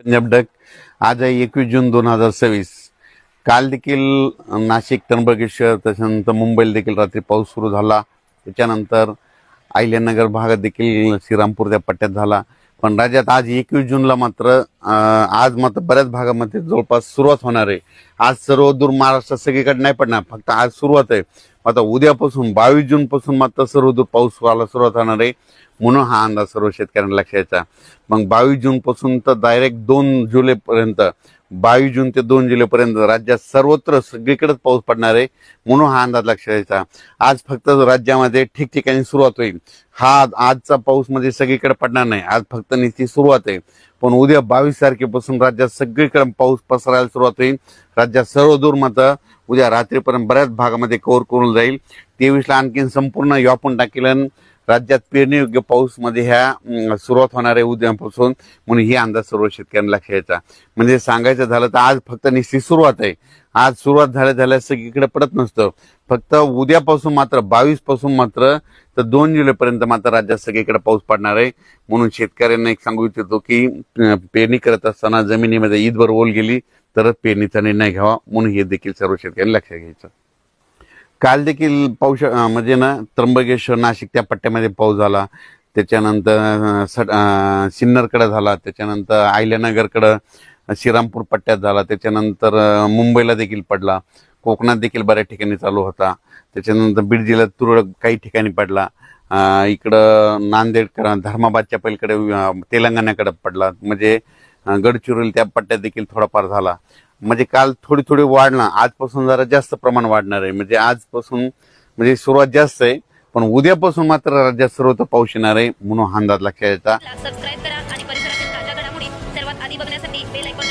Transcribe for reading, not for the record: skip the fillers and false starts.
Punjab duck आज आहे 21 जून 2026. काल देखील नाशिक, त्र्यंबकेश्वर त्याच्यानंतर मुंबईला देखील रात्री पाऊस सुरू झाला. त्याच्यानंतर अहिल्यानगर भागात देखील श्रीरामपूर त्या पट्ट्यात झाला. पण राज्यात आज 21 जूनला मात्र आज मात्र बऱ्याच भागामध्ये जवळपास सुरुवात होणार आहे. आज सर्वदूर महाराष्ट्रात सगळीकडे नाही पडणार, फक्त आज सुरुवात आहे. आता उद्यापासून 22 जून पासून मात्र सर्वदूर पाऊस व्हायला सुरुवात होणार आहे. म्हणून हा अंदाज सर्व शेतकऱ्यांना लक्षात यायचा. मग 22 जून पासून तर डायरेक्ट 2 जुलैपर्यंत, 22 जून ते 2 जुलैपर्यंत राज्यात सर्वत्र सगळीकडेच पाऊस पडणार आहे. म्हणून हा अंदाज लक्षात यायचा. आज फक्त राज्यामध्ये ठिकठिकाणी सुरुवात होईल. हा आजचा पाऊस म्हणजे सगळीकडे पडणार नाही, आज फक्त नुसती सुरुवात आहे. पण उद्या 22 तारखेपासून राज्यात सगळीकडे पाऊस पसरायला सुरुवात होईल. राज्यात सर्वदूर मात्र उद्या रात्रीपर्यंत बऱ्याच भागामध्ये कव्हर करून जाईल. 23ला आणखीन संपूर्ण व्यापून टाकेल. राज्यात पेरणीयोग्य पाऊस मध्ये ह्या सुरुवात होणार आहे उद्यापासून. म्हणून ही अंदाज सर्व शेतकऱ्यांना लक्षात यायचा. म्हणजे सांगायचं झालं तर आज फक्त निश्चित सुरुवात आहे. आज सुरुवात झाल्या सगळीकडे पडत नसतं. फक्त उद्यापासून मात्र 22 पासून मात्र तर 2 जुलैपर्यंत मात्र राज्यात सगळीकडे पाऊस पडणार आहे. म्हणून शेतकऱ्यांना एक सांगू इच्छितो की पेरणी करत असताना जमिनीमध्ये ईदभर ओल गेली तर पेरणीचा निर्णय घ्यावा. म्हणून हे देखील सर्व शेतकऱ्यांनी लक्षात घ्यायचं. काल देखील पाऊस म्हणजे त्र्यंबकेश्वर, नाशिक त्या पट्ट्यामध्ये पाऊस झाला. त्याच्यानंतर सिन्नरकडे झाला. त्याच्यानंतर अहिल्यानगरकडे श्रीरामपूर पट्ट्यात झाला. त्याच्यानंतर मुंबईला देखील पडला. कोकणात देखील बऱ्याच ठिकाणी चालू होता. त्याच्यानंतर बीड जिल्ह्यात तुरळक काही ठिकाणी पडला. इकडं नांदेड, धर्माबादच्या पलीकडे तेलंगणाकडे पडला. म्हणजे गडचिरोली त्या पट्ट्यात देखील थोडाफार झाला. म्हणजे काल थोडी वाढला. आजपासून जरा जास्त प्रमाण वाढणार आहे. म्हणजे आजपासून म्हणजे सुरुवात जास्त आहे, पण उद्यापासून मात्र राज्यात सर्वत्र पाऊस येणार आहे. म्हणून हा अंदाज लक्षात यायचा. सबस्क्राइब करा आणि परिसरातील ताज्या घडामोडी सर्वात आधी बघण्यासाठी बेल आयकॉन